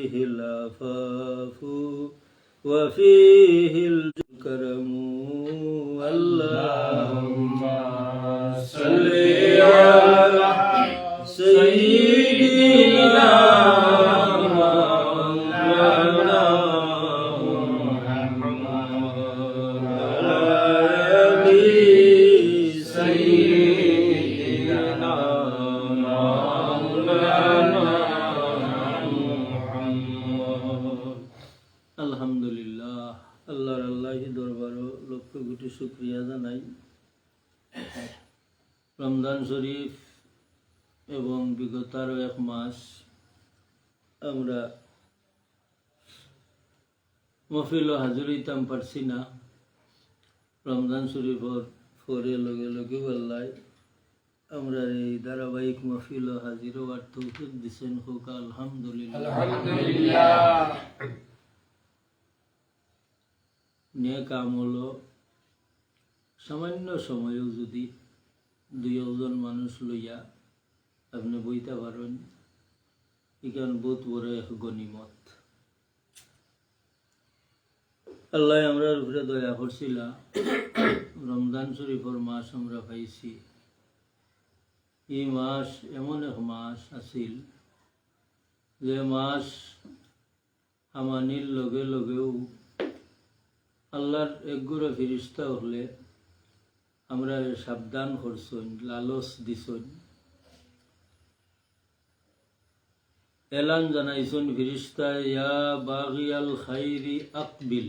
وفيه العفاف وفيه الكرم اللهم صل على سيدنا مولانا محمد وعلى آل سيدنا مولانا محمد আলহামদুলিল্লাহ আল্লাহর আল্লাহি দরবারে লক্ষ কোটি শুকরিয়া জানাই। রমজান শরীফ এবং বিগত আরো এক মাস আমরা মহফিল হাজির হইতাম পারছি না। রমজান শরীফর পরে লগে লগে আল্লাহ আমরা এই ধারাবাহিক মহফিল হাজির হওয়ার তৌফিক দিছেন। হোক আলহামদুলিল্লাহ। নেক আমল সামান্য সময়ও যদি দুইজন মানুষ লইয়া আপনি বইতে পারেন, এখানে বহুত বড় এক গনিমত। আল্লাহ আমরা উপরে দয়া করছিলা। রমজান শরীফের মাস আমরা পাইছি। এই মাস এমন এক মাস আছিল যে মাস আমানির লগে লগেও আল্লাহর একগুড়ো ফিরিস্তা হলে আমরা সাবধান করছন, লালচ দিছন, এলান জানাইছন ফিরিস্তা, ইয়া বাগিয়াল খাইরি আকবিল,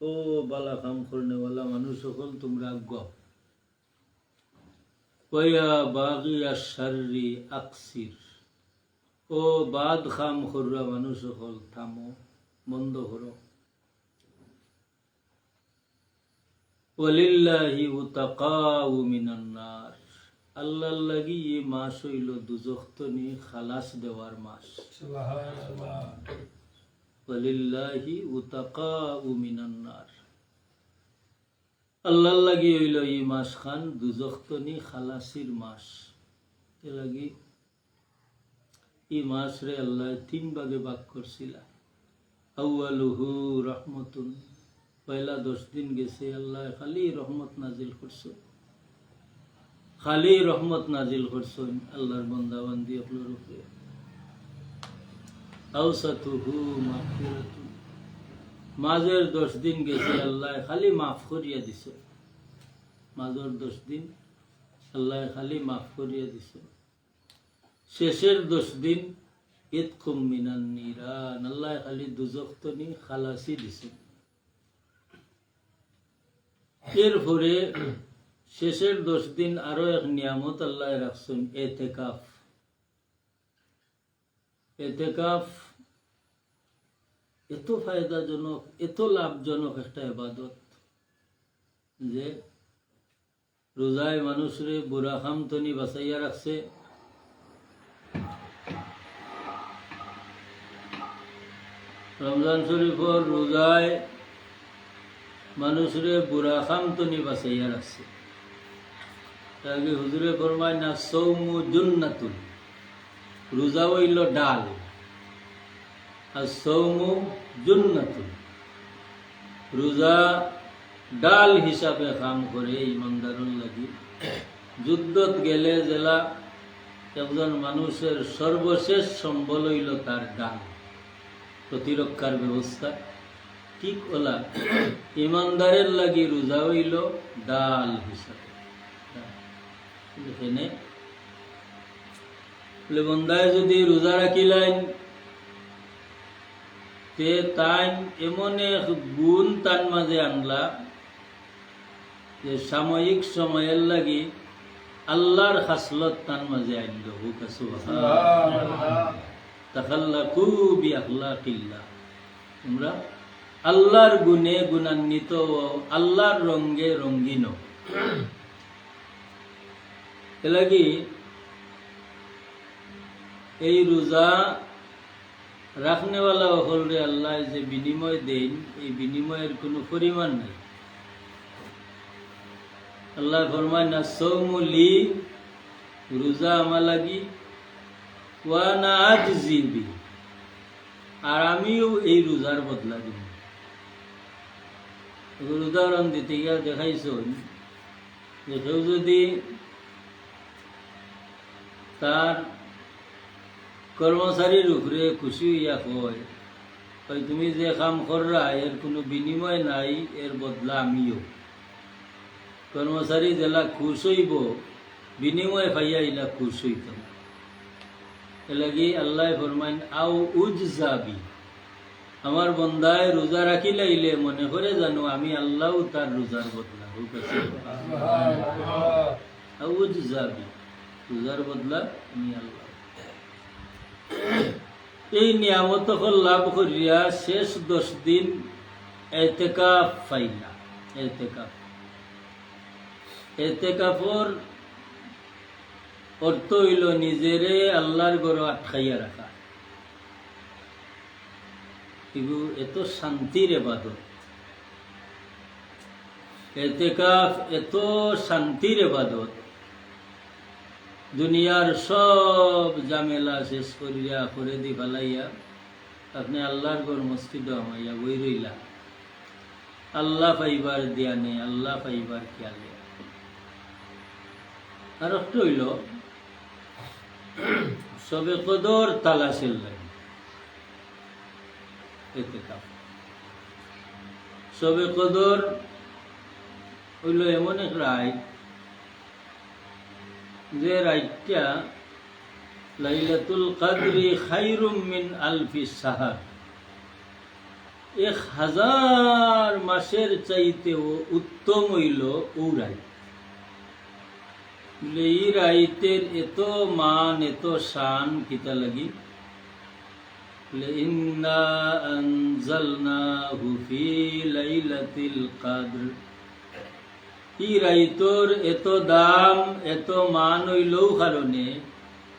ও বালা কাম করনেওয়ালা মানুষ সকল তোমরা আজ্ঞা, ওয়া বাগিয়া শাররি আকসির, ও বাদ খাম কররা মানুষ সকল থামো, বন্ধ করো। ওয়ালিল্লাহি উতাকাউ মিনান নার, আল্লাহর লাগি এই মাস হইল দুজখতনি খালাস দেওয়ার মাস। সুবহানাল্লাহ। ওয়ালিল্লাহি উতাকাউ মিনান নার, আল্লাহর লাগি হইল এই মাস খান দুজখতনি খালাসির মাস। এ লাগি এই মাস রে আল্লাহ তিন ভাগে ভাগ করছিলা। আউয়ালুহু রহমতুন, পয়লা 10 দিন গেছে আল্লাহ খালি রহমত নাজিল করছো, খালি রহমত নাজিল করছেন আল্লাহর বান্দাবান্দি আপনার উপরে। আওসাতুহু মাগফিরাতুন, মাঝের 10 দিন গেছে আল্লাহ খালি মাফ করিয়া দিছে, মাঝের 10 দিন আল্লাহ খালি মাফ করিয়া দিছে। শেষের 10 দিন ইতকুম মিনান নিরান, আল্লাহ খালি দুজখতনি খালাসি দিছে। এরপরে শেষের 10 দিন আরো এক নিয়ামত আল্লাহ রাখছেন, এতেকাফ। এতেকাফ এত ফায়দাজনক, এত লাভজনক একটা ইবাদত যে রোজায় মানুষরে বুড়া খাম তনি বাঁচাইয়া রাখছে। রমজান শরীফর রোজায় মানুষরে বুড়া খাম তনি বাঁচাইয়া রাখছে। তাকে হুজুরে ফরমায় না, সৌমু জুন্নাতুন, রোজা হইল ডাল, আর সৌমু জুন্নাতুন, রোজা ডাল হিসাবে কাম করে ইমানদারুল লাগি। যুদ্ধত গেলে জেলা একজন মানুষের সর্বশেষ সম্বল হইল তার ডাল, প্রতিরক্ষার ব্যবস্থা। ঠিক ওলা ইমানদারের লাগি রোজা হইল ডাল হিসাবে। এখানে বন্দায় যদি রোজা রাখিলেন তে তাই এমন এক গুণ তার মাঝে আনলা যে সাময়িক সময়ের লাগি আল্লাহর খাসলত তার মাঝে আনল। তাখাল্লাকু বিআখলাকিল্লাহ, তোমরা আল্লাহর গুণে গুণান্বিত, আল্লাহর রঙে রঙ্গিন। এলাগি এই রোজা রাখনেওয়ালা হলরে আল্লাহ যে বিনিময় দেন, এই বিনিময়ের কোনো পরিমাণ নাই। আল্লাহ ফরমায় না, সৌমু লি, রোজা আমার লাগি, ওয়া না আজজি বি, আর আমিও এই রোজার বদলা দিব। উদাহরণ দিতে গিয়া দেখাইছ যে কেউ যদি তার কর্মচারীর উপরে খুশি হইয়া কয় তুমি যে কাম কররা এর কোনো বিনিময় নাই, এর বদলা আমিও। কর্মচারী জেলা খুশ হইব, বিনিময় পাইয়া ইলা খুশ হইত না। এলাগি আল্লাহ ফরমাইন আও উজজাবি, আমার বন্দায় রোজা রাখি লাইলে মনে করে জানো আমি আল্লাহ তার রোজার বদলা আও উজজাবি, রোজার বদলা আমি আল্লাহ। এই নিয়ামত লাভ করিয়া শেষ 10 দিন এতেকাফ পাইলা। এতেকাফর অর্থ হইল নিজেরে আল্লাহর ঘরে আটকাইয়া রাখা। এগুলো এত শান্তির ইবাদত, এতেকাফ এত শান্তির ইবাদত। দুনিয়ার সব ঝামেলা শেষ করিয়া করে দি ফেলাইয়া আপনি আল্লাহর ঘর মসজিদ আমাইয়া বই রইলা, আল্লাহ পাইবার দিয়া নেই, আল্লাহ পাইবার খেয়ালে। আর একটা হইল সবে কদর তালাশের লাগে এতেকাফ। সবে কদর হইল এমন এক রাত, যে রাতটা লাইলাতুল কদরি খায়রুম মিন আলফি শাহর, 1000 মাসের চাইতেও উত্তম হইল ও রাত। এই রাইতের এত মান এত শান কিতা লাগি, ইন্না আনজালনাহু ফি লাইলাতিল কদর। এই রাইতর এত দাম এত মান হইল কারণে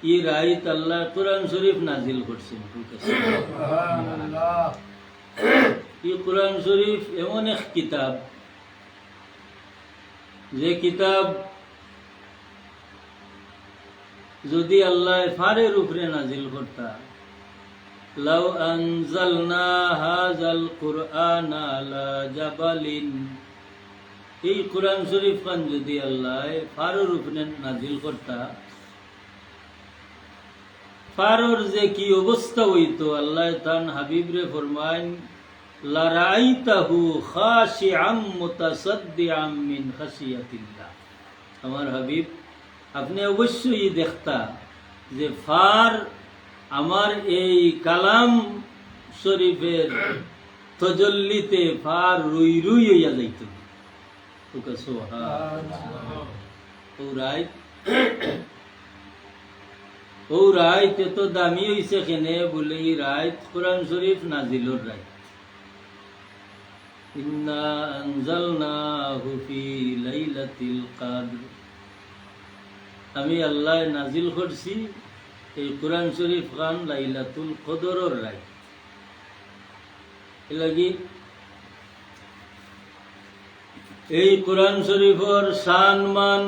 এই রাইত আল্লাহ কোরআন শরীফ নাজিল করছেন। এই কোরআন শরীফ এমন এক কিতাব, যে কিতাব যদি আল্লাহ ফারের উপরে নাজিল করতা, লাউ আনজালনা হাযাল কুরআনা আলা জাবালিন, এই কোরআন শরীফ খান যদি আল্লাহ ফারের উপরে নাজিল করতা, ফারর যে কি অবস্থা হইতো, আল্লাহ তান হাবিবরে ফরমাইন লারাইতাহু খাশিআম মুতাসাদ্দিআম মিন খাশিয়াতিল্লাহ। আমার হাবিব আপনি অবশ্যই দেখতা যে ফার আমার এই কালাম শরীফের তজল্লিতে ফার রুই রুই হইয়া যাইত। ও রাইত এত দামি হইছে কেনে বলে এই রাইত কোরআন শরীফ নাজিলর রাইত। ইন্না আনজালনাহু ফি লাইলাতিল কদর, আমি আল্লাহ নাজিল করছি এই কোরআন শরীফ খান লাইলাতুল কদরের রাত। এলাগি এই কোরআন শরীফের শান মান,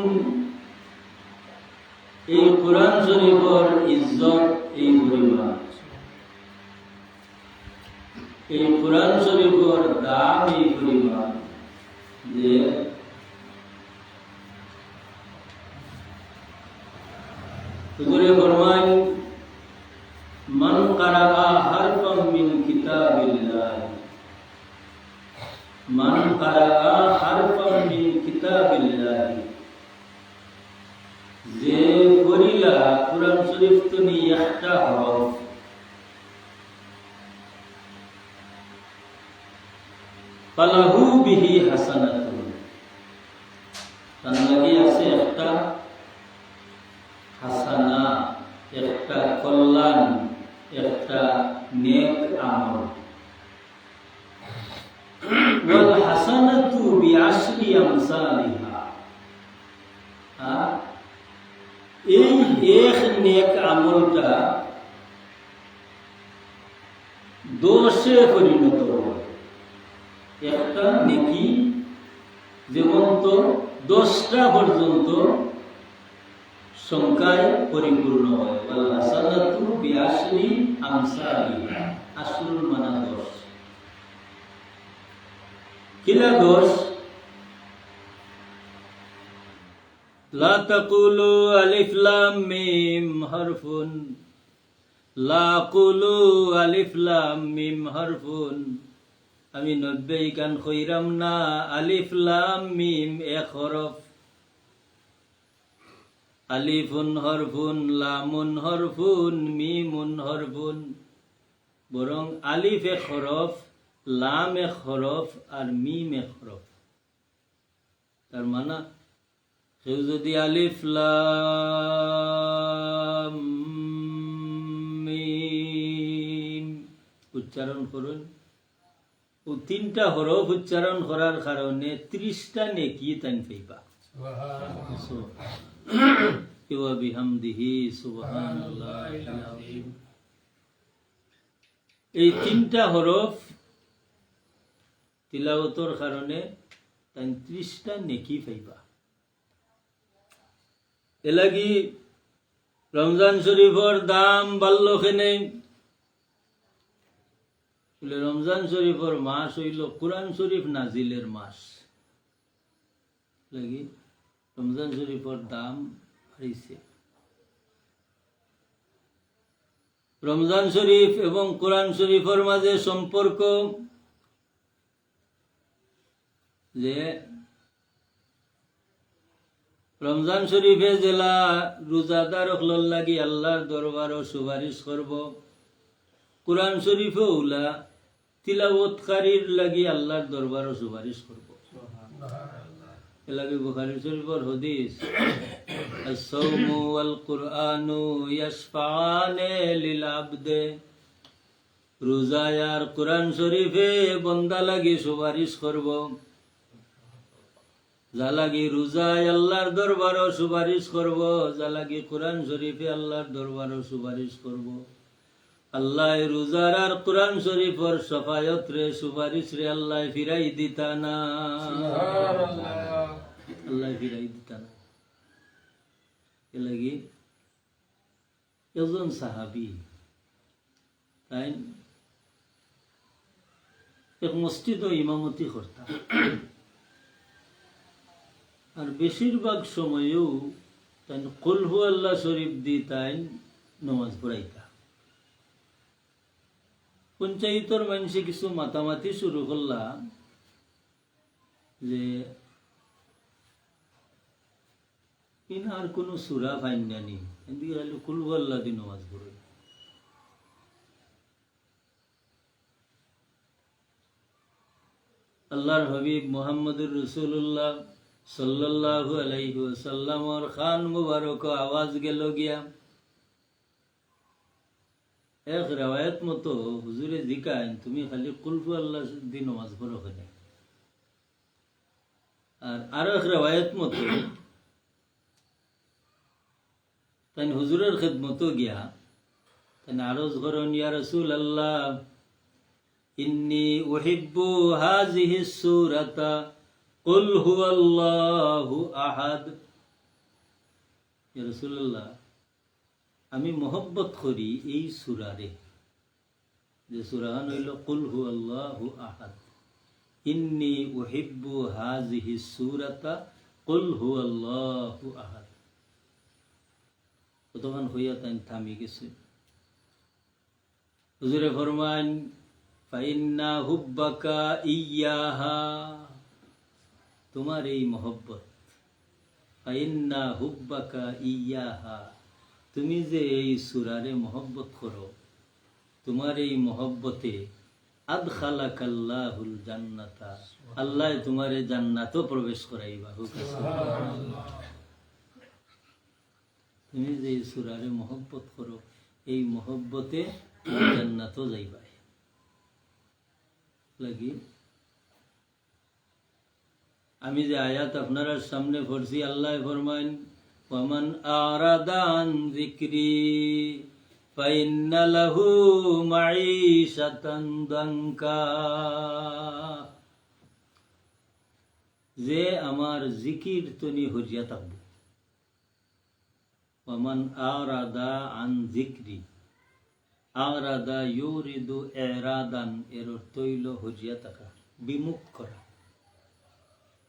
এই কোরআন শরীফের ইজ্জত এই পরিমাণ, এই কোরআন শরীফের দাম এই পরিমাণ যে হুজুরে ফরমান মান কারাআ হারফাম মিন কিতাবিল্লাহ, মান কারাআ হারফাম মিন কিতাবিল্লাহ, যে পড়িলা কোরআন শরীফ তুমি একটা হরফ, ফালাহু বিহি হাসানাতুন, তার লাগি আছে একটা হাসানা, একটা কল্যাণ, একটা নেক আমল। ওয়াল হাসানাতু বিআশরি আমসালিহা, এই এক নেক আমলটা 10-এ পরিণত হয়। একটা নেকি যেমন তো 10টা পর্যন্ত সংখ্যায় পরিপূর্ণ হয়। ওয়াল হাসানাতু বিআশরি আমসালিহা, আশরুল মানা 10। কিলা 10? লা তাকুলু আলিফ লাম মিম হারফুন, লা কুলু আলিফ লাম মিম হারফুন। আমি 90 গান কইরাম না আলিফ লাম মিম এক হরফ। আলিফুন হরফুন, লামুন হরফুন, মিমুন হরফুন। বরং আলিফ এক হরফ, লাম এক হরফ আর মিম এক হরফ। তার মানে কেউ যদি আলিফ লাম মিম উচ্চারণ করুন, ও 3টা হরফ উচ্চারণ করার কারণে 30টা নেকি তান পাইবা। ওয়া বিহামদিহি সুবহানাল্লাহিল আযীম। এই 3টা হরফ তিলাওয়াতের কারণে তাই 30টা নেকি পাইবা। এলাগি রমজান শরীফর দাম বাড়লো কেনে? বলে রমজান শরীফর মাস হইল কুরআন শরীফ নাজিলের মাস লাগি রমজান শরীফর দাম বাড়িছে। রমজান শরীফ এবং কুরআন শরীফের মাঝে সম্পর্ক যে রমজান শরীফে জেলা রোজাদার হলর লাগি আল্লাহর দরবারও সুপারিশ করব, কুরআন শরীফে উলা তিলাওয়াতকারীর লাগি আল্লাহর দরবারও সুপারিশ করব। এলাকি বুখারী শরীফের হাদিস, আস-সাওমু ওয়াল কুরআনু ইয়াশফাআনে লিল আবদে। রোজা আর কুরআন শরীফে বান্দা লাগি সুপারিশ করব। যা লাগি রোজায় আল্লাহর দরবারও সুপারিশ করব, যা লাগি কুরআন শরীফে আল্লাহর দরবারও সুপারিশ করব। আল্লাহ রোজার আর কুরআন শরীফের সফায়ত রে সুপারিশ রে আল্লাহ ফিরাই দিতা না, আল্লাহ ফিরাই দিতা না। এ লাগি একজন সাহাবী তাই এক মসজিদও ইমামতি করতাম, আর বেশিরভাগ সময়েও তাই কুল হু আল্লাহ শরীফ দি তাই নমাজ পড়াইতা। পঞ্চায়েতর মানুষে কিছু মাতামাতি শুরু করলাম যে আর কোনো সুরা ফাইন জানি, এদিকে খালি কুল হু আল্লাহ দি নমাজ পড়ে। আল্লাহর হাবিব মুহাম্মদুর রাসূলুল্লাহ সাল্লাল্লাহু আলাইহি ওয়াসাল্লামর খান মুবারক আওয়াজ গেল গিয়া। এক রিওয়ায়াত মতো হুজুরে জিকান তুমি খালি কুল হু আল্লাহ দি নামাজ পড়ো কেন? আর আরো এক রিওয়ায়াত মতো তাই হুজুরের খিদমত গিয়া তাই আরজ করেন, ইয়া রাসূলুল্লাহ ইন্নী উহিব্বু হাযিহি সূরাতা কুল হুয়াল্লাহু আহাদ। ইয়া রাসূলুল্লাহ আমি মোহব্বত করি এই সূরারে, যে সূরাখান হইল কুল হুয়াল্লাহু আহাদ। ইন্নী উহিব্বু হাযিহি সূরাতা কুল হুয়াল্লাহু আহাদ। কতক্ষণ হইয়া তাই থামি গেছে। হুজুরে ফরমান, ফাইন্না হুব্বাকা ইয়াহা, তোমার এই মোহব্বত, ফাইন্না হুব্বাকা ইয়াহা, তুমি যে এই সূরারে মোহব্বত করো, তোমার এই মোহব্বতে আদখালাকাল্লাহুল জান্নাতা, আল্লাহ তোমারে জান্নাতও প্রবেশ করাইবা। তুমি যে এই সূরারে মোহব্বত করো, এই মোহব্বতে জান্নাতও যাইবা লাগি। আমি যে আয়াত আপনার সামনে পড়ছি, আল্লাহ ফরমান, ওয়ামান আরাদা আন যিকরি ফাইন্না লাহু মাঈশাতান দানকা। যে আমার জিকির তনি হরিয়া থাকব, ওয়ামান আরাদা আন যিকরি, আরাদা ইউরিদু ইরাদান, এর অর্থ হইল হজিয়া থাকা, বিমুখ করা।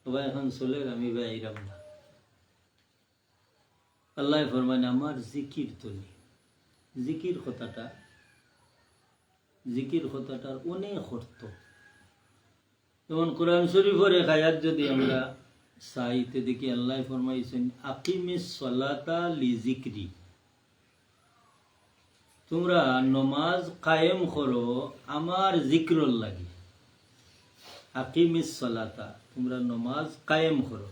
তবে এখন চলে আমি বাইরাম না। আল্লাহ ফরমান আমার জিকির তলি। জিকির কথাটার অনেক অর্থ। যেমন কোরআন শরীফের এক আয়াত যদি আমরা চাইতে দেখি, আল্লাহ ফরমাইছেন আকিমিস সালাতা লিজিকরি, তোমরা নমাজ কায়েম করো আমার জিক্রর লাগি। আকিমিস সালাতা, তোমরা নমাজ কায়েম করো।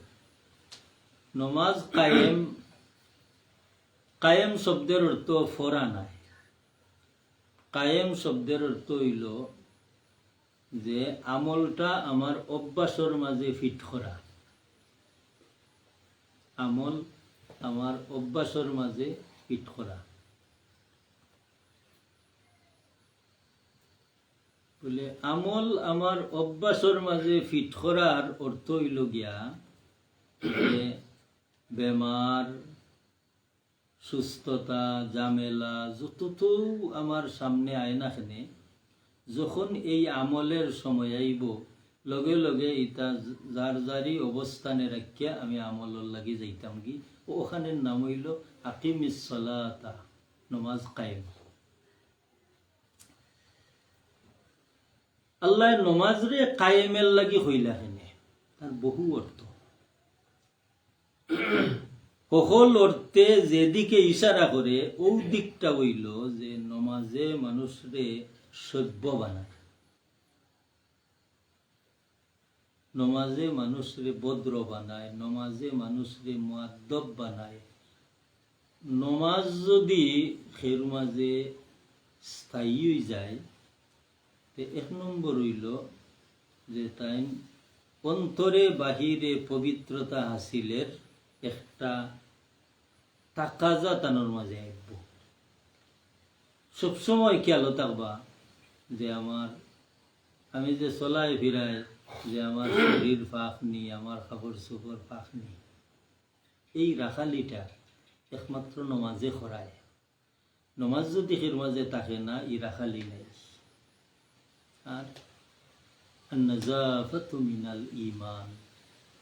নমাজ কায়েম, কায়েম শব্দের অর্থ ফরা নাই। কায়েম শব্দের অর্থ হইল যে আমলটা আমার অভ্যাসের মাঝে ফিট করা। আমল আমার অভ্যাসের মাঝে ফিট করা বলে, আমল আমার অভ্যাসের মাঝে ফিট করার অর্থ হইল গিয়া যে বেমার, সুস্থতা, ঝামেলা যতটুকু আমার সামনে আয় না কেনে, যখন এই আমলের সময় আইব, লগে লগে ইটা যার যারই অবস্থানে রাখিয়া আমি আমলের লাগি যাইতাম কি। ওখানের নাম হইল আকিমিস সালাতা, নমাজ কায়েম। আল্লাহ নমাজ রে কায়েমের লাগি হইলা হেনে, তার বহু অর্থ। সকল অর্থে যেদিকে ইশারা করে ও দিকটা হইল যে নমাজে মানুষরে সভ্য বানায়, নমাজে মানুষরে ভদ্র বানায়, নমাজে মানুষরে মুআদ্দব বানায়। নমাজ যদি খের মাঝে স্থায়ী হয়ে যায়, তে এক নম্বর হইল যে তাই অন্তরে বাহিরে পবিত্রতা হাসিলের একটা তাকাজা তানোর মাঝে আইব। সবসময় খেয়াল থাকবা যে আমি যে চলাই ফিরাই, যে আমার শরীর ফাঁক নি, আমার কাপড় চোপড় ফাঁক নি, এই রাখালিটা একমাত্র নমাজে করায়। নমাজ যদি এর মাঝে থাকে না, এই রাখালি নাই। আর নাযাফাতু মিনাল ঈমান,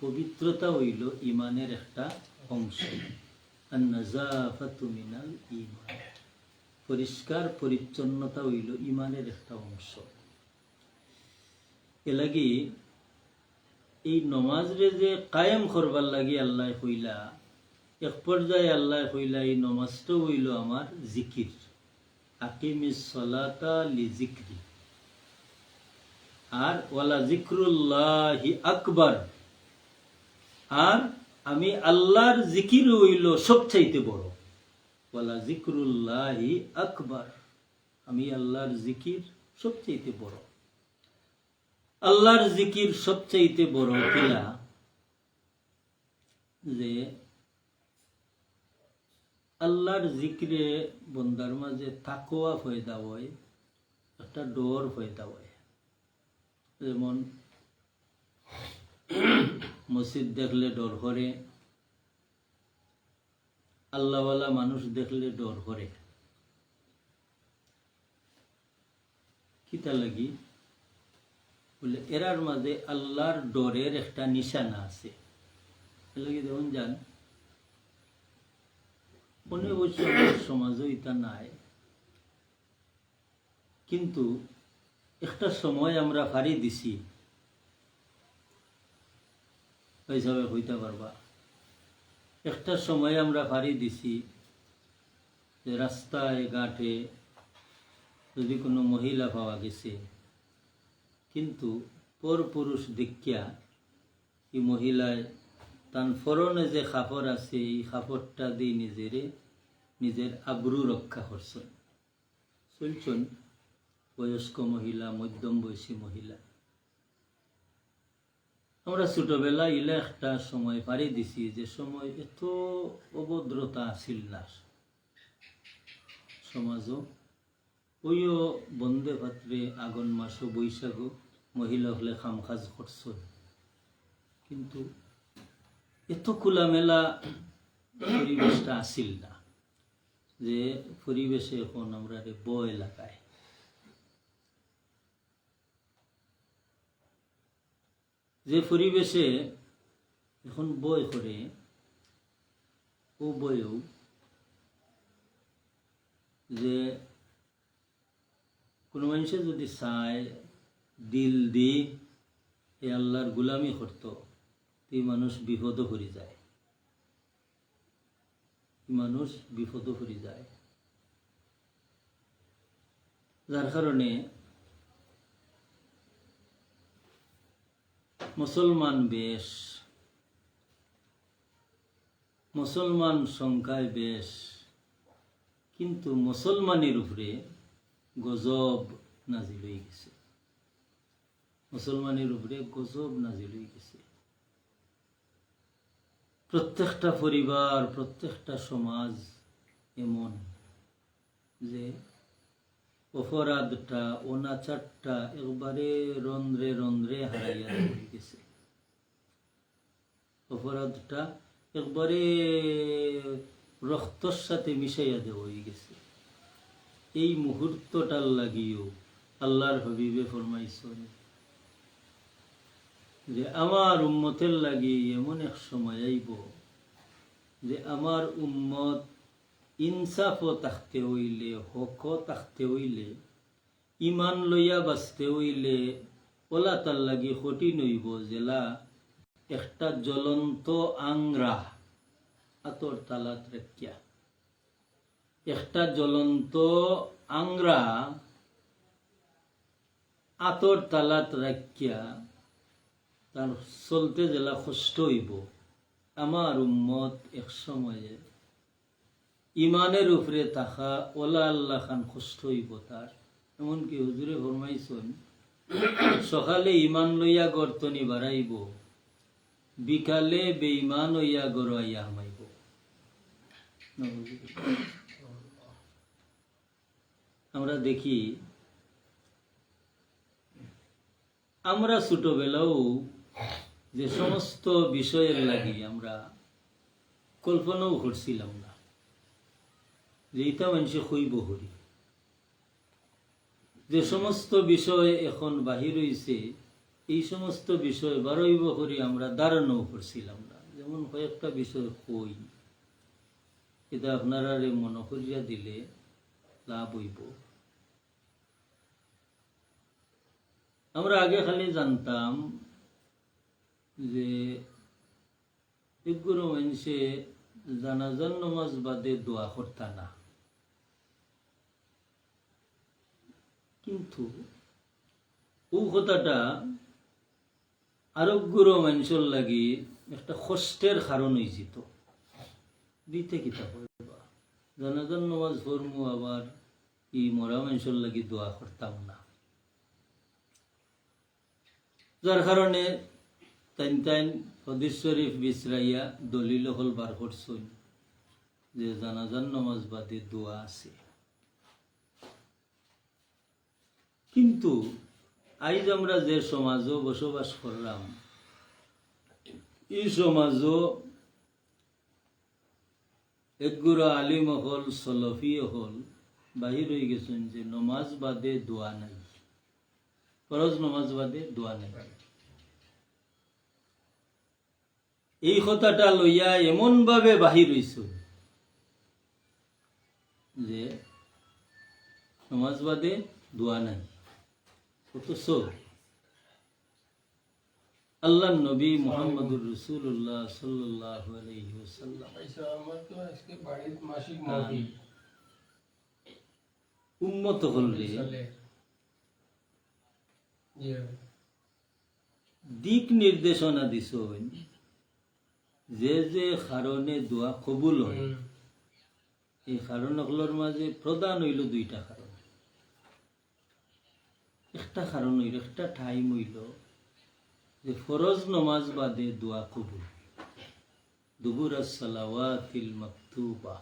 পবিত্রতা হইল ঈমানের একটা অংশ। নাযাফাতু মিনাল ঈমান, পরিষ্কার পরিচ্ছন্নতা হইল ঈমানের একটা অংশ। এলাগি এই নমাজরে যে কায়েম করবার লাগি আল্লাহ কইলা, এক পর্যায়ে আল্লাহ কইলা এই নমাজটা হইল আমার জিকির। আকিমিস সালাতা লিজিকরি, আর ওয়ালা জিক্রুল্লাহি আকবার, আর আমি আল্লাহর জিকির হইল সবচাইতে বড়। ওয়ালা জিক্রুল্লাহি আকবার, আমি আল্লাহর জিকির সবচাইতে বড়। আল্লাহর জিকির সবচাইতে বড় কিলা, যে আল্লাহর জিকিরে বন্দার মাঝে তাকওয়া পয়দা হয়, একটা ডর পয়দা হয়। যেমন মসজিদ দেখলে ডর করে, আল্লাহওয়ালা মানুষ দেখলে ডর করে। কিতা লাগি বলে, এরার মাঝে আল্লাহর ডরের একটা নিশানা আছে। এলাকি যেমন যান মনে অবশ্য আমার সমাজও এটা নাই, কিন্তু একটা সময় আমরা ফারি দিছি, হিসাবে হইতে পারবা। একটা সময় আমরা ফারি দিছি যে রাস্তায় ঘাটে যদি কোনো মহিলা পাওয়া গেছে, কিন্তু পর পুরুষ দেখিয়া এই মহিলায় তার ফরনে যে কাপড় আছে, এই কাপড়টা দিয়ে নিজের আব্রু রক্ষা করছেন। চলছেন বয়স্ক মহিলা, মধ্যম বয়সী মহিলা। আমরা ছোটবেলা ইলা একটা সময় পারি দিছি, যে সময় এত অভদ্রতা আসিল না সমাজও। ওইও বন্দে পাত্রে আগুন মাস বৈশাখ মহিলা হলে কাম কাজ করছেন, কিন্তু এত খোলামেলা পরিবেশটা আসিল না। যে পরিবেশে এখন আমরা বয় লাগায়, যে পরিবেশে এখন বয় করে, ও বয়েও যে কোনো মানুষে যদি চায় দিল দি এই আল্লাহর গুলামি করতো, এই মানুষ বিপদও করে যায়, মানুষ বিপদও করে যায়। যার কারণে মুসলমান বেশ, মুসলমান সংখ্যায় বেশ, কিন্তু মুসলমানের উপরে গজব নাজিল হয়ে গেছে, মুসলমানের উপরে গজব নাজিল হয়ে গেছে। প্রত্যেকটা পরিবার, প্রত্যেকটা সমাজ এমন যে অপরাধটা, অনাচারটা একবারে রন্ধ্রে রন্ধ্রে হারাইয়া হয়ে গেছে, অপরাধটা একবারে রক্তর সাথে মিশাইয়া দেওয়া হয়ে গেছে। এই মুহূর্তটার লাগিয়েও আল্লাহর হাবিবে ফরমাইছেন যে আমার উম্মতের লাগি এমন এক সময় আইব যে আমার উম্মত ইনসাফও থাকতে হইলে, হকও থাকতে হইলে, ইমান লইয়া বাঁচতে হইলে ওলা তার লাগি কঠিন হইব জেলা একটা জ্বলন্ত আংরা আতর তালাত রাখিয়া, একটা জ্বলন্ত আংরা আতর তালাত রাখিয়া তার চলতে জেলা কষ্ট হইব। আমার উম্মত এক সময়ে ইমানের উপরে থাকা ওলা আল্লাহ খান কষ্ট হইব তার। এমনকি হুজুরে ফরমাইছেন সকালে ইমান লইয়া গর্তনি বাড়াইব, বিকালে বেঈমান হইয়া গড়াইয়া হামাইব। আমরা দেখি, আমরা ছোটবেলাও যে সমস্ত বিষয়ের লাগি আমরা কল্পনাও করছিলাম না যে এটা মানুষে হইব হরি, যে সমস্ত বিষয় এখন বাহির হইছে এই সমস্ত বিষয় বারইব করি আমরা ধারণাও করছিলাম না। যেমন কয়েকটা বিষয় কই, এটা আপনারা মনে করিয়া দিলে লাভ হইব। আমরা আগে খালি জানতাম যে এগুলো মানুষে জানাজার নামাজ বাদে দোয়া করতা না, কিন্তু ও কথাটা আরোগ্য মানুষের লাগি একটা কষ্টের কারণ হয়েছিল। দিতে কিতা করবা, জানাজার নামাজ পড়মু আবার ই মরা মানুষের লাগি দোয়া করতাম না, যার কারণে তাইন তাইন হদিস শরীফ বিশ্রাইয়া দলিল হল বার করছেন যে জানাজার নামাজ বাদে দোয়া আছে। কিন্তু আজ আমরা যে সমাজও বসবাস করলাম, এই সমাজও একগুড়া আলিম হল, সলফি হল বাহির হয়ে গেছেন যে নমাজ বাদে দোয়া নাই, ফরজ নমাজ বাদে দোয়া নাই। এই কথাটা লইয়া এমন ভাবে বাহির হইছে যে নমাজ বাদে দোয়া নাই। অথচ আল্লাহ নবী মুহাম্মদুর রাসূলুল্লাহ সাল্লাল্লাহু আলাইহি ওয়াসাল্লাম উম্মত হলে দিক নির্দেশনা দিছেন যে যে কারণে দোয়া কবুল হয়। এই কারণগুলোর মাঝে প্রধান হইল দুইটা কারণ। একটা কারণ হইল, একটা টাইম হইল যে ফরজ নমাজ বাদে দোয়া কবুল, দুবুরাস সালাওয়াতিল মাকতুবা।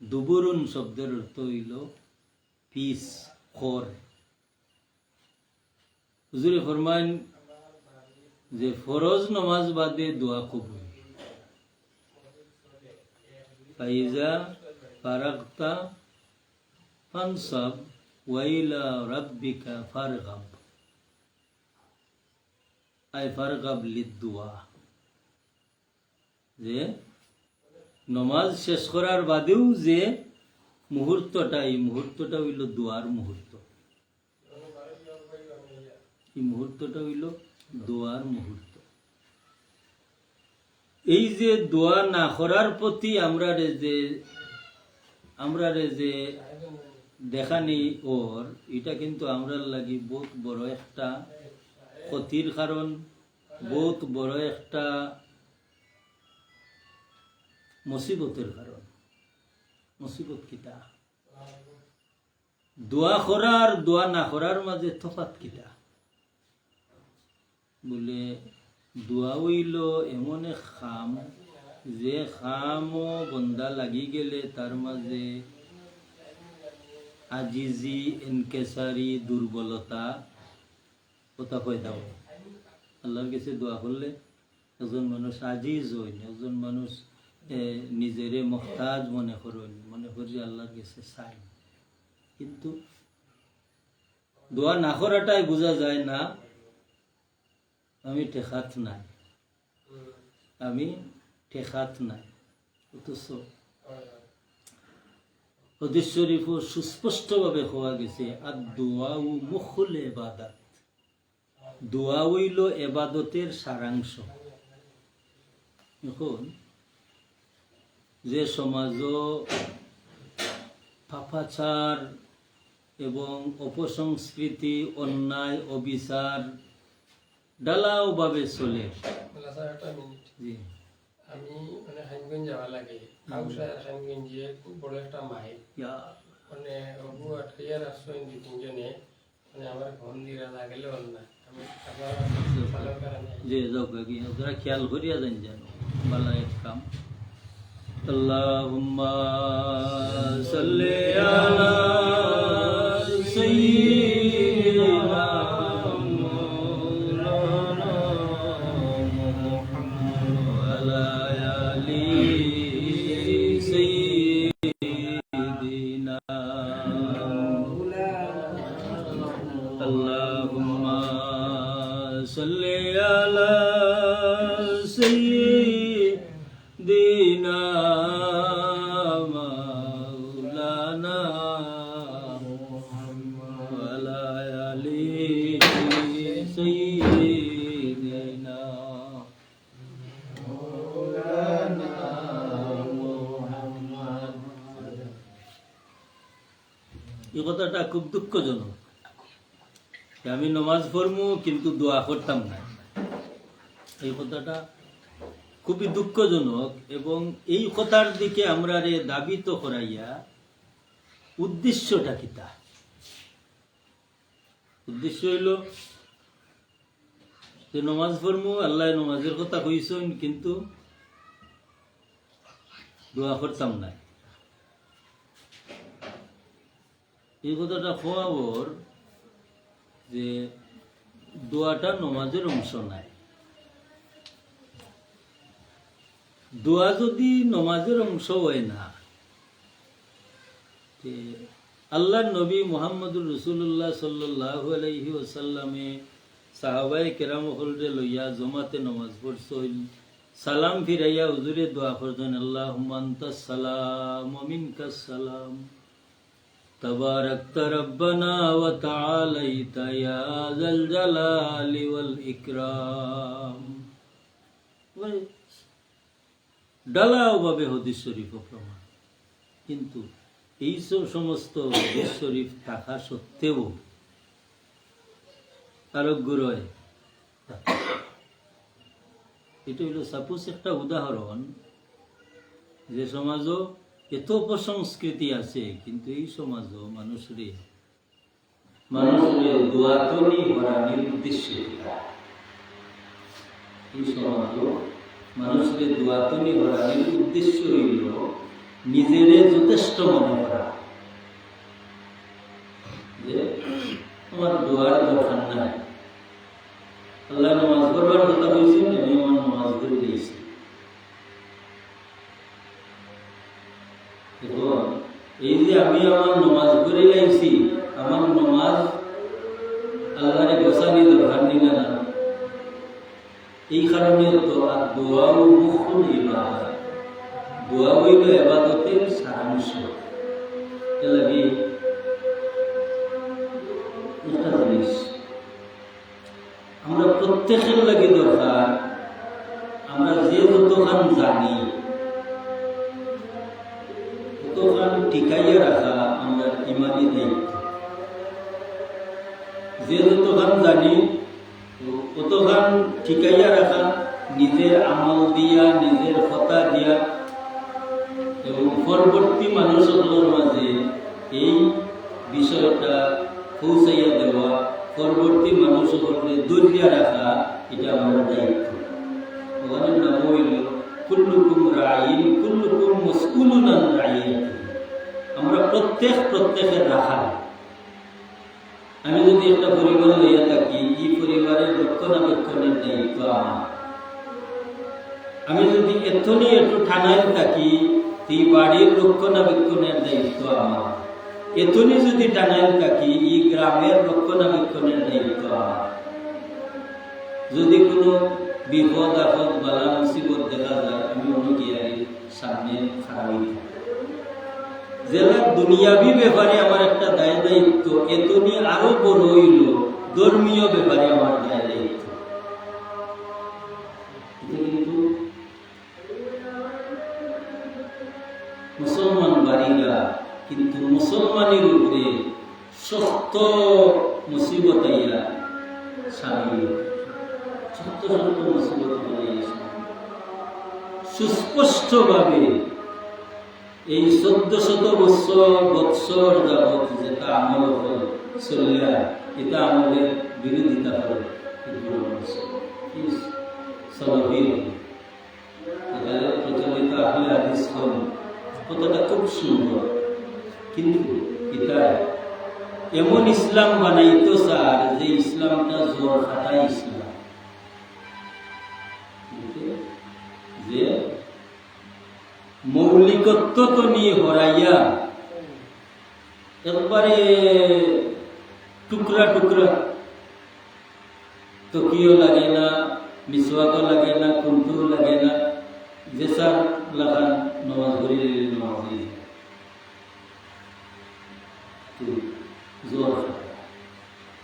দুবুরুন শব্দের অর্থ হইল পিস, খর। হুজুরে ফরমাইন যে ফরজ নমাজ বাদে দোয়া কবুল, ফারাগতা ফানসাব ওয়া ইলা রাব্বিকা ফারগাব, আই ফারগাব লিদ-দুআ। যে নমাজ শেষ করার বাদেও যে মুহূর্তটা, এই মুহূর্তটা হইল দোয়ার মুহূর্ত। এই মুহূর্তটা হইল দোয়ার মুহূর্ত। এই যে দোয়া না করার প্রতি আমরা যে দেখানি ওর, এটা কিন্তু আমরা লাগি বহুত বড় একটা ক্ষতির কারণ, বহুত বড় একটা মুসিবতের কারণ। মুসিবত কিতা? দোয়া করার দোয়া না করার মাঝে তফাৎ কিতা? বলে দোয়া হইল এমন এক খাম, যে খামও বন্দা লাগি গেলে তার মাঝে আজিজি, এনকেসারি, দুর্বলতা কথা পয়দা হয়। আল্লাহর কাছে দোয়া করলে একজন মানুষ আজিজ হইন, একজন মানুষ নিজেরে মুহতাজ মনে করেন, মনে করি আল্লাহর কাছে চাই। কিন্তু দোয়া না করাটাই বোঝা যায় না, আমি ঠেকাত নাই, আমি ঠেকাত নাই। অথচ হাদিস শরীফও সুস্পষ্টভাবে হওয়া গেছে, আদ-দুআউ মুখুল ইবাদাত। দোয়া হইল ইবাদতের সারাংশ। এখন যে সমাজ পাপাচার এবং অপসংস্কৃতি, অন্যায়, অবিচার ডালাও ভাবে চলে। জি, আমি মানে খানগঞ্জ যাওয়া লাগে, হাউসার খানগঞ্জে খুব বড় একটা মাই, মানে অবু আটকাইয়ার আসছেন দুই তিনজনে, মানে আমার ঘন দিরা লাগলেও না, আমি ভালো কারণে যে যাও গিয়ে ওরা খেয়াল করিয়া যান যেন ভালো এক কাম। আল্লাহুম্মা সাল্লি আলা সাইয়্যিদিনা মাওলানা মুহাম্মদ ওয়া আলা আলি সাইয়্যিদিনা। আল্লাহুম্মা সাল্লি আলা সাইয়্যিদিনা মাওলানা মুহাম্মদ ওয়া আলা আলি সাইয়্যিদিনা মাওলানা মুহাম্মদ। এই কথাটা খুব দুঃখজনক। আমি নমাজ পড়মু কিন্তু দোয়া করতাম না, এই কথাটা খুবই দুঃখজনক। এবং এই কথার দিকে আমরা দাবিত করাইয়া উদ্দেশ্যটা কিতা? উদ্দেশ্য হইল যে নমাজ পড়মু, আল্লাহ নমাজের কথা কইছেন, কিন্তু দোয়া করতাম না। এই কথাটা খোয়াবর যে দোয়াটা নমাজের অংশ নাই। দোয়া যদি নমাজের অংশ হয় না, আল্লাহর নবী মুহাম্মদুর রাসূলুল্লাহ সাল্লাল্লাহু আলাইহি ওয়াসাল্লামে সাহাবায়ে কেরাম হলরে লইয়া জমাতে নমাজ পড়ছেন, সালাম ফিরাইয়া হুজুরে দোয়া করতেন, আল্লাহুম্মা আনতাস সালাম ওয়া মিনকাস সালাম তাবারাকতা রব্বানা ওয়া তাআলাইতা ইয়া যাল জালালি ওয়াল ইকরাম। ডালাও ভাবে হাদিস শরীফ প্রমাণ। কিন্তু এই সমস্ত হাদিস শরীফ থাকা সত্ত্বেও আরোগ্য রয়। এটা হইল সাপোজ একটা উদাহরণ, যে সমাজও এত অপসংস্কৃতি আছে, কিন্তু এই সমাজও মানুষের দোয়াতনি হরানির উদ্দেশ্যে, এই সমাজও মানুষের দোয়াতনি হরানির উদ্দেশ্য হইল নিজেরে যথেষ্ট মনে করা, যে আমার দোয়ার দরকার নাই। আল্লাহ নামাজ পড়বার কথা বলছি, আমি আমার নামাজ পড়ে দিয়েছি। এই যে আমি আমার নমাজ করে লাইছি, আমার নমাজ আল্লাহরে গোসানি দরকার নিলে না, এই কারণে তো আর দোয়াও মুখুল ইবাদত, দোয়া হইল ইবাদতের সারাংশ। এর লাগে একটা জিনিস আমরা প্রত্যেকের লাগে দরকার, আমরা যে যতখান জানি ততখান টিকাইয়া রাখা আমরা ইমানি দায়িত্ব। যে যতখান জানি ততখান টিকাইয়া রাখা, নিজের আমল দিয়া, নিজের কথা দিয়া, এবং পরবর্তী মানুষগুলোর মাঝে এই বিষয়টা পৌঁছাইয়া দেওয়া, পরবর্তী মানুষগুলোকে দূরিয়া রাখা, এটা আমার দায়িত্ব। ওখানে নাম হইল কুল্লুকুম রাঈন কুল্লুকুম মাসউলুন আন রাইয়াতিহি। আমরা প্রত্যেকের রাখা। আমি যদি একটা পরিবার লইয়া থাকি, এই পরিবারের রক্ষণাবেক্ষণের দায়িত্ব আমার। আমি যদি এতনি একটু ঠানায় থাকি, এই বাড়ির রক্ষণাবেক্ষণের দায়িত্ব আমার। এতনি যদি টানায় থাকি, এই গ্রামের রক্ষণাবেক্ষণের দায়িত্ব আমার। যদি কোনো বিপদ আপদ বালা মুসিবত দেখা যায়, আমি অনেকের সামনে খারাপ হই। জেলা দুনিয়াবি ব্যাপারে আমার একটা দায় দায়িত্ব, এতনি আরো বড় হইল ধর্মীয় ব্যাপারে আমার দায় দায়িত্ব। কিন্তু মুসলমান বাড়িরা কিন্তু মুসলমানের উপরে শক্ত মুসিবত আইয়া সামিল, শক্ত মুসিবত সুস্পষ্টভাবে এই 1400 বৎসর যাবৎ যেটা আমল চলিয়া, এটা আমলের বিরোধিতা করে প্রচলিত আহলে হাদিস কথাটা খুব সুন্দর, কিন্তু এটা এমন ইসলাম বানাইতো স্যার, যে ইসলামটা জোর খাটা ইসলাম, যে মৌলিকত্ব তো নিয়ে হরাইয়া একবারে টুকরা টুকরা, তকিও লাগে না, মিসওয়াকও লাগে না, কুন্তুও লাগে না, যে স্যার লাগান নমাজ ঘুরি নমাজ জোর,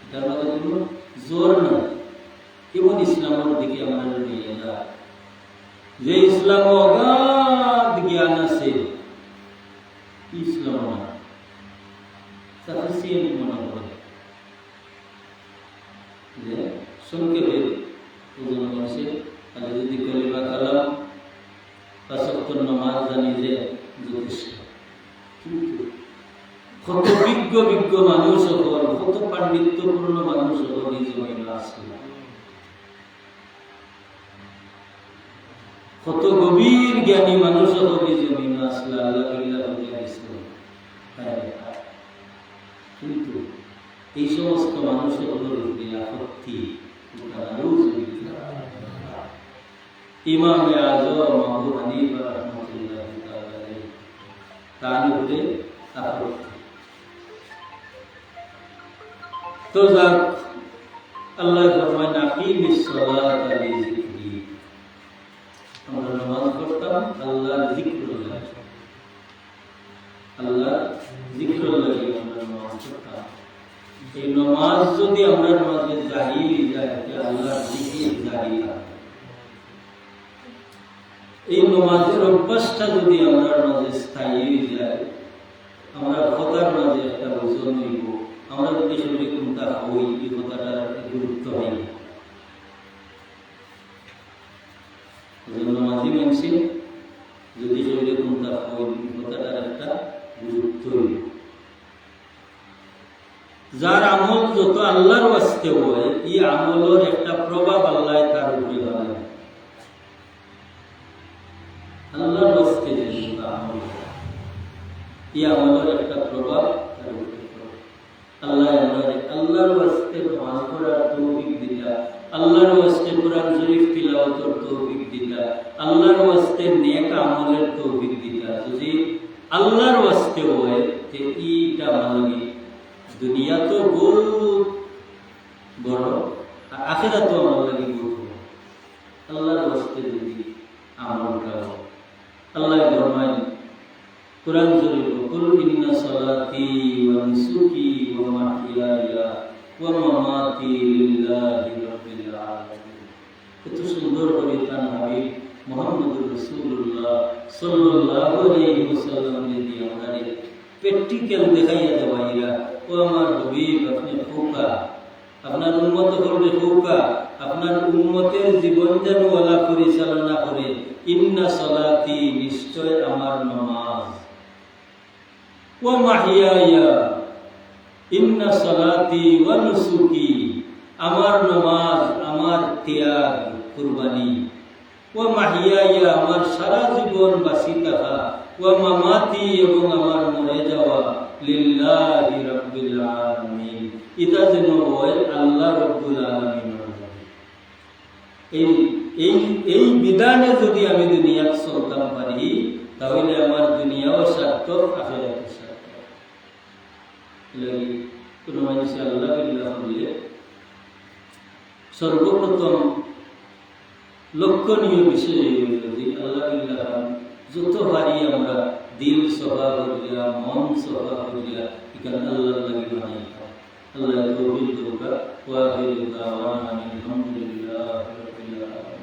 এটার মধ্যে কোনো জোর না। কেবল ইসলামের দিকে আমরা নিয়ে যা, যে ইসলাম অগাধ জ্ঞান আছে, ইসলাম না সাফিসিয়েন্ট মনে করে, যে সংক্ষেপে ওজন করছে, আর যদি কলিমা কালাম 5 ওয়াক্ত নামাজ জানি যে যথেষ্ট। কিন্তু কত বিজ্ঞ মানুষ হল, কত পাণ্ডিত্যপূর্ণ মানুষ হল এই জমিনে আছে, কত গভীর জ্ঞানী মানুষ হল এই জমিনে আসলে আল্লাহ কিন্তু এই সমস্ত মানুষের উপরে আপত্তি, ইমামে আযম আবু হানিফা রাহমাতুল্লাহ তাআলা তার উপরে আপত্তি। তো যাক, আল্লাহ ফরমান আকিমিস সালাতা লিযিকরি, আমরা নামাজ পড়তাম আল্লাহর যিকরুল্লাহ, আল্লাহ যিকরুল্লাহ আমরা নামাজ পড়তাম। এই নামাজ যদি আমরা নামাজে জারি যায়, আল্লাহর যিকির জারি হয়। এই নামাজের অভ্যাসটা যদি আমরা মাঝে স্থায়ী হয়ে যায়, আমরা কথার মাঝে একটা ওজন হইব, আমরা যদি শরীরে কোনটা হই, এই কথাটার গুরুত্ব হয়। নামাজি মানুষে যদি শরীরে কোনটা হই, এই কথাটার একটা গুরুত্ব হইব। যার আমল যত আল্লাহর ওয়াস্তে হয়, এই আমলের একটা প্রভাব আল্লাহ তার উপরে বানায়। আল্লাহর ওয়াস্তে যে আমল, এই আমলের একটা প্রভাব তার উপরে। আল্লাহ আল্লাহর ওয়াস্তে নামাজ পড়ার তৌফিক দিলা, আল্লাহর ওয়াস্তে কোরআন শরীফ তিলাওয়াতের তৌফিক দিলা, আল্লাহর ওয়াস্তে নেক আমলের তৌফিক দিলা। যদি আল্লাহর ওয়াস্তে হয় যে ইটা মালগি দুনিয়া তো বহুত বড় আর আখিরাত তো আমার লাগি বহুত বড়। আল্লাহর ওয়াস্তে যদি আমল করো, আল্লাহ ফরমায় কুরআন শরীফ, কুল ইন্না সালাতি ওয়া নুসুকি ওয়া মাহইয়ায়া ওয়া মামাতি লিল্লাহি রাব্বিল আলামিন। কত সুন্দর করে তার হাবিব মুহাম্মদুর রাসূলুল্লাহ সাল্লাল্লাহু আলাইহি ওয়াসাল্লাম যদি আমাদের প্র্যাকটিক্যাল দেখাইয়া দেওয়াইরা, ও আমার হাবিব আপনি খোকা, আপনার উম্মত করবে খোকা, আপনার উম্মতের জীবন যেন ওয়ালা পরিচালনা করে। ইন্না সালাতি, নিশ্চয় আমার নামাজ, ওয়া মাহইয়ায়া, ইন্না সালাতি ওয়া নুসুকি, আমার নামাজ, আমার ত্যাগ কুরবানি, ওয়া মাহইয়ায়া, আমার সারা জীবন বাঁচি থাকা, ওয়া মামাতি, এবং আমার মরে যাওয়া, লিল্লাহি রাব্বিল আলামিন, এটা যেন হয় আল্লাহ রাব্বুল আলামিনের জন্য। এই বিধানে যদি আমি দুনিয়াত চলতাম পারি, তাহলে আমার দুনিয়াও সার্থক, আখিরাতও সার্থক। কোনো মানুষ আল্লাহ বিল্লাহ বললে সর্বপ্রথম লক্ষণীয় বিষয় যদি আল্লাহ বিল্লাহ যত পারি আমরা দিল সভা করিয়া, মন সভা করিয়া, এখানে আল্লাহ লাগি বানাইতাম। আল্লাহ তৌফিক দেওয়া। ওয়া আখিরু দাওয়ানা আলহামদুলিল্লাহি রাব্বিল আলামিন।